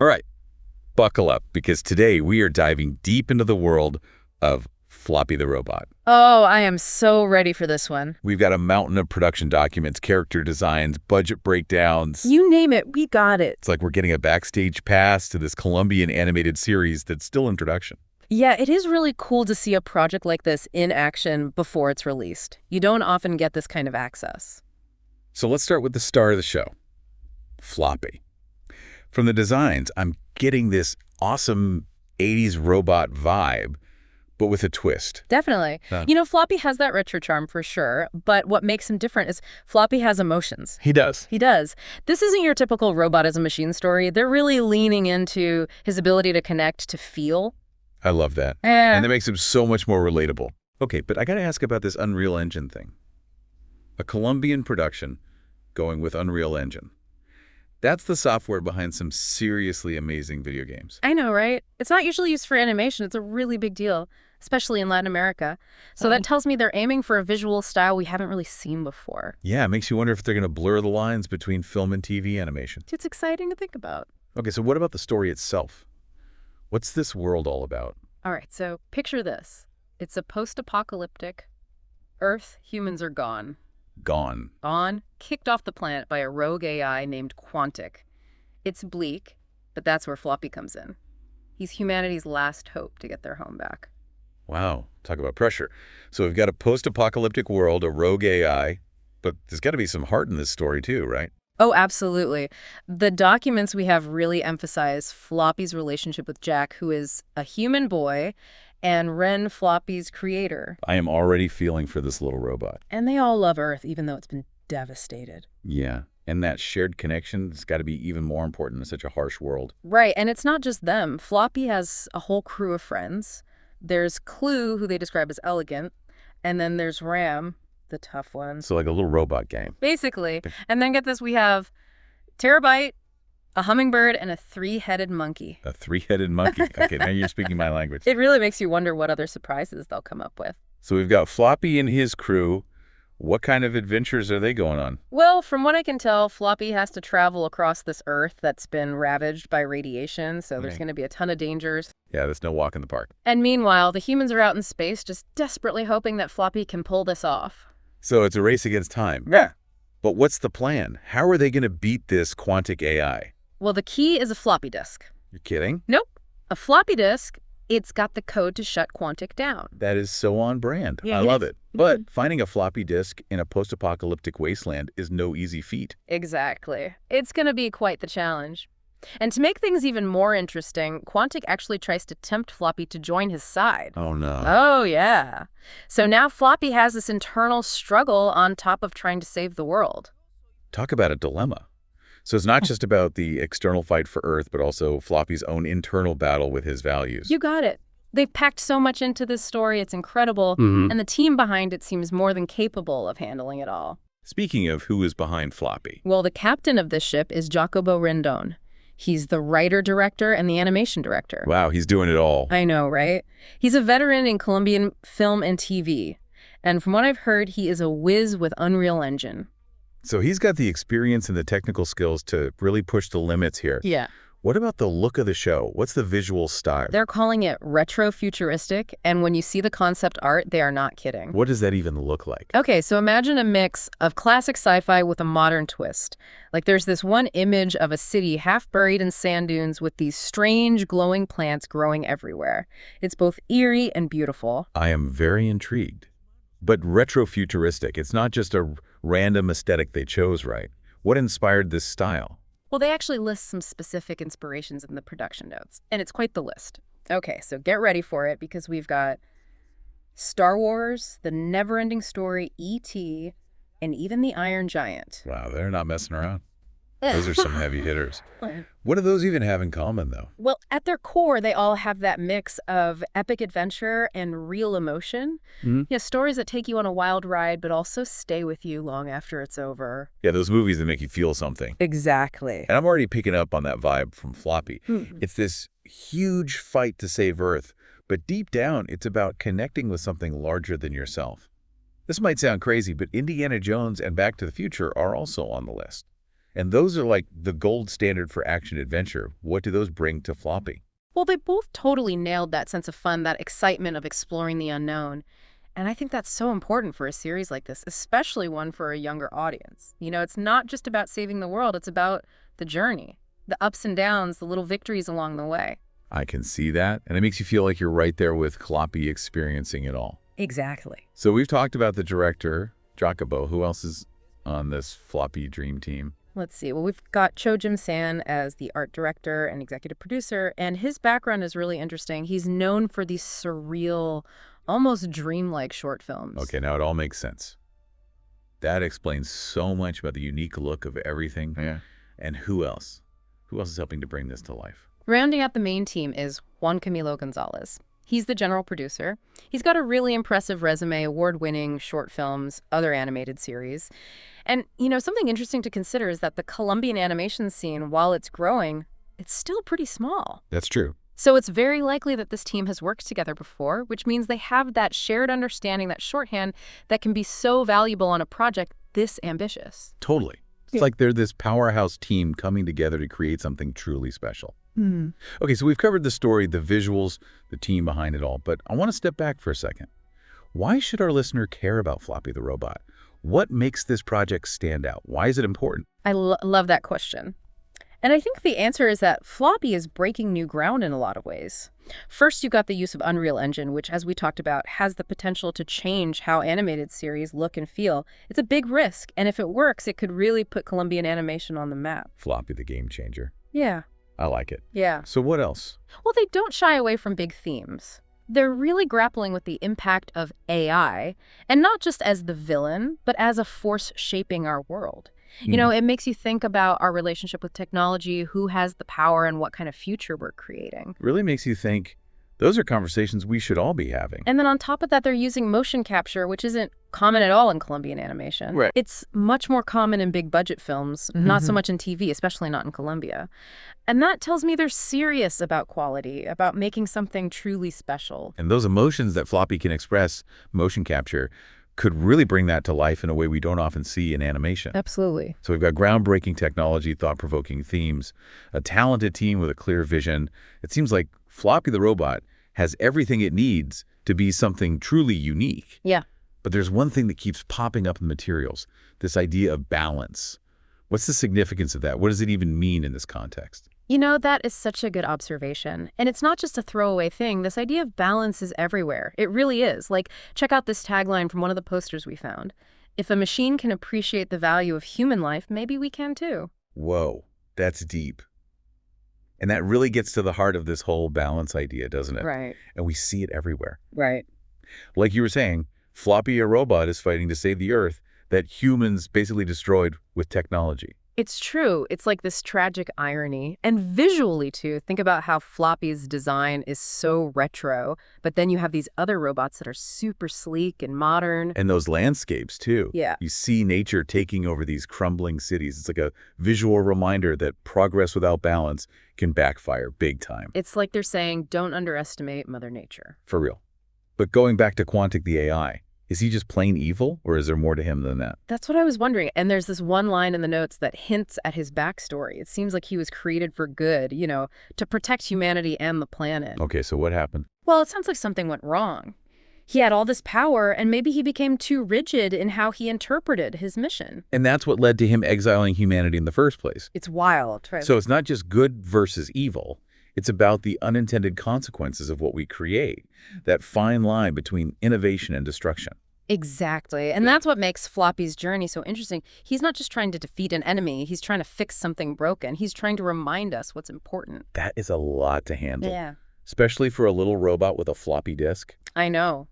All right, buckle up, because today we are diving deep into the world of Floppy the robot. Oh, I am so ready for this one. We've got a mountain of production documents, character designs, budget breakdowns. You name it, we got it. It's like we're getting a backstage pass to this Colombian animated series that's still in production. Yeah, it is really cool to see a project like this in action before it's released. You don't often get this kind of access. So let's start with the star of the show, Floppy. From the designs, I'm getting this awesome 80s robot vibe, but with a twist. Definitely. You know, Floppy has that retro charm for sure, but what makes him different is Floppy has emotions. He does. He does. This isn't your typical robot as a machine story. They're really leaning into his ability to connect, to feel. I love that. And that makes him so much more relatable. Okay, but I got to ask about this Unreal Engine thing. A Colombian production going with Unreal Engine. That's the software behind some seriously amazing video games. I know, right? It's not usually used for animation. It's a really big deal, especially in Latin America. So that tells me they're aiming for a visual style we haven't really seen before. Yeah, it makes you wonder if they're going to blur the lines between film and TV animation. It's exciting to think about. Okay, so what about the story itself? What's this world all about? All right, so picture this. It's a post-apocalyptic Earth. Humans are gone. Gone. Gone, kicked off the planet by a rogue AI named Quantic. It's bleak, but that's where Floppy comes in. He's humanity's last hope to get their home back. Wow, talk about pressure. So we've got a post-apocalyptic world, a rogue AI, but there's got to be some heart in this story too, right? Oh, absolutely. The documents we have really emphasize Floppy's relationship with Jack, who is a human boy, and Ren, Floppy's creator. I am already feeling for this little robot. And they all love Earth, even though it's been devastated. Yeah, and that shared connection has got to be even more important in such a harsh world. Right, and it's not just them. Floppy has a whole crew of friends. There's Clue, who they describe as elegant, and then there's Ram, the tough one. So like a little robot game. Basically. And then get this, we have Terabyte, a hummingbird, and a three-headed monkey. A three-headed monkey. Okay, now you're speaking my language. It really makes you wonder what other surprises they'll come up with. So we've got Floppy and his crew. What kind of adventures are they going on? Well, from what I can tell, Floppy has to travel across this Earth that's been ravaged by radiation, so there's going to be a ton of dangers. Yeah, there's no walk in the park. And meanwhile, the humans are out in space just desperately hoping that Floppy can pull this off. So it's a race against time. Yeah. But what's the plan? How are they going to beat this Quantic AI? Well, the key is a floppy disk. You're kidding? Nope. A floppy disk, it's got the code to shut Quantic down. That is so on brand. Yeah, I love it. But finding a floppy disk in a post-apocalyptic wasteland is no easy feat. Exactly. It's going to be quite the challenge. And to make things even more interesting, Quantic actually tries to tempt Floppy to join his side. Oh, no. Oh, yeah. So now Floppy has this internal struggle on top of trying to save the world. Talk about a dilemma. So it's not just about the external fight for Earth, but also Floppy's own internal battle with his values. You got it. They've packed so much into this story, it's incredible, and the team behind it seems more than capable of handling it all. Speaking of who is behind Floppy. Well, the captain of this ship is Jacobo Rendon. He's the writer, director, and the animation director. Wow, he's doing it all. I know, right? He's a veteran in Colombian film and TV. And from what I've heard, he is a whiz with Unreal Engine. So he's got the experience and the technical skills to really push the limits here. Yeah. What about the look of the show? What's the visual style? They're calling it retro-futuristic, and when you see the concept art, they are not kidding. What does that even look like? Okay, so imagine a mix of classic sci-fi with a modern twist. Like there's this one image of a city half buried in sand dunes with these strange glowing plants growing everywhere. It's both eerie and beautiful. I am very intrigued. But retro-futuristic, it's not just a random aesthetic they chose, right? What inspired this style? Well, they actually list some specific inspirations in the production notes, and it's quite the list. Okay, so get ready for it, because we've got Star Wars, The Never-Ending Story, E.T., and even The Iron Giant. Wow, they're not messing around. Those are some heavy hitters. What do those even have in common, though? Well, at their core, they all have that mix of epic adventure and real emotion. Yeah, stories that take you on a wild ride, but also stay with you long after it's over. Yeah, those movies that make you feel something. Exactly. And I'm already picking up on that vibe from Floppy. It's this huge fight to save Earth, but deep down, it's about connecting with something larger than yourself. This might sound crazy, but Indiana Jones and Back to the Future are also on the list. And those are like the gold standard for action-adventure. What do those bring to Floppy? Well, they both totally nailed that sense of fun, that excitement of exploring the unknown. And I think that's so important for a series like this, especially one for a younger audience. You know, it's not just about saving the world, it's about the journey, the ups and downs, the little victories along the way. I can see that, and it makes you feel like you're right there with Floppy experiencing it all. Exactly. So we've talked about the director, Jacobo. Who else is on this Floppy dream team? Let's see. Well, we've got Cho Jim-san as the art director and executive producer, and his background is really interesting. He's known for these surreal, almost dreamlike short films. Okay, now it all makes sense. That explains so much about the unique look of everything. Yeah. And who else? Who else is helping to bring this to life? Rounding out the main team is Juan Camilo Gonzalez. He's the general producer. He's got a really impressive resume, award-winning short films, other animated series. And, you know, something interesting to consider is that the Colombian animation scene, while it's growing, it's still pretty small. That's true. So it's very likely that this team has worked together before, which means they have that shared understanding, that shorthand that can be so valuable on a project this ambitious. Totally. It's like they're this powerhouse team coming together to create something truly special. Okay, so we've covered the story, the visuals, the team behind it all, but I want to step back for a second. Why should our listener care about Floppy the Robot? What makes this project stand out? Why is it important? I love that question. And I think the answer is that Floppy is breaking new ground in a lot of ways. First, you've got the use of Unreal Engine, which, as we talked about, has the potential to change how animated series look and feel. It's a big risk, and if it works, it could really put Colombian animation on the map. Floppy the game changer. Yeah. I like it. Yeah. So what else? Well, they don't shy away from big themes. They're really grappling with the impact of AI, and not just as the villain, but as a force shaping our world. You know, it makes you think about our relationship with technology, who has the power, and what kind of future we're creating. Really makes you think those are conversations we should all be having. And then on top of that, they're using motion capture, which isn't common at all in Colombian animation. Right. It's much more common in big budget films, not so much in TV, especially not in Colombia. And that tells me they're serious about quality, about making something truly special. And those emotions that Floppy can express, motion capture, could really bring that to life in a way we don't often see in animation. Absolutely. So we've got groundbreaking technology, thought-provoking themes, a talented team with a clear vision. It seems like Floppy the Robot has everything it needs to be something truly unique. Yeah. But there's one thing that keeps popping up in the materials, this idea of balance. What's the significance of that? What does it even mean in this context? You know, that is such a good observation. And it's not just a throwaway thing. This idea of balance is everywhere. It really is. Like, check out this tagline from one of the posters we found. If a machine can appreciate the value of human life, maybe we can too. Whoa, that's deep. And that really gets to the heart of this whole balance idea, doesn't it? Right. And we see it everywhere. Right. Like you were saying, Floppy, a robot, is fighting to save the Earth that humans basically destroyed with technology. It's true. It's like this tragic irony. And visually, too, think about how Floppy's design is so retro, but then you have these other robots that are super sleek and modern. And those landscapes, too. Yeah. You see nature taking over these crumbling cities. It's like a visual reminder that progress without balance can backfire big time. It's like they're saying, don't underestimate Mother Nature. For real. But going back to Quantic the AI, is he just plain evil, or is there more to him than that? That's what I was wondering. And there's this one line in the notes that hints at his backstory. It seems like he was created for good, you know, to protect humanity and the planet. Okay, so what happened? Well, it sounds like something went wrong. He had all this power, and maybe he became too rigid in how he interpreted his mission. And that's what led to him exiling humanity in the first place. It's wild, right? So it's not just good versus evil. It's about the unintended consequences of what we create, that fine line between innovation and destruction. Exactly. And that's what makes Floppy's journey so interesting. He's not just trying to defeat an enemy. He's trying to fix something broken. He's trying to remind us what's important. That is a lot to handle. Yeah. Especially for a little robot with a floppy disk. I know.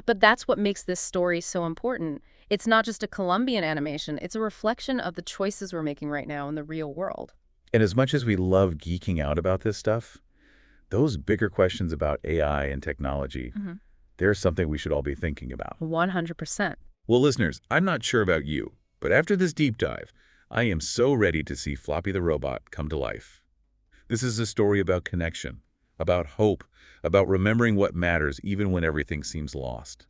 But that's what makes this story so important. It's not just a Colombian animation. It's a reflection of the choices we're making right now in the real world. And as much as we love geeking out about this stuff, those bigger questions about AI and technology, there's something we should all be thinking about. 100%. Well, listeners, I'm not sure about you, but after this deep dive, I am so ready to see Floppy the Robot come to life. This is a story about connection, about hope, about remembering what matters even when everything seems lost.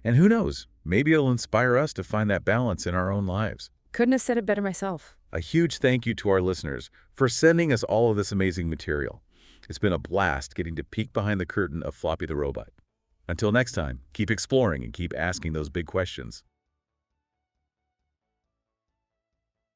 And who knows, maybe it'll inspire us to find that balance in our own lives. Couldn't have said it better myself. A huge thank you to our listeners for sending us all of this amazing material. It's been a blast getting to peek behind the curtain of Floppy the Robot. Until next time, keep exploring and keep asking those big questions.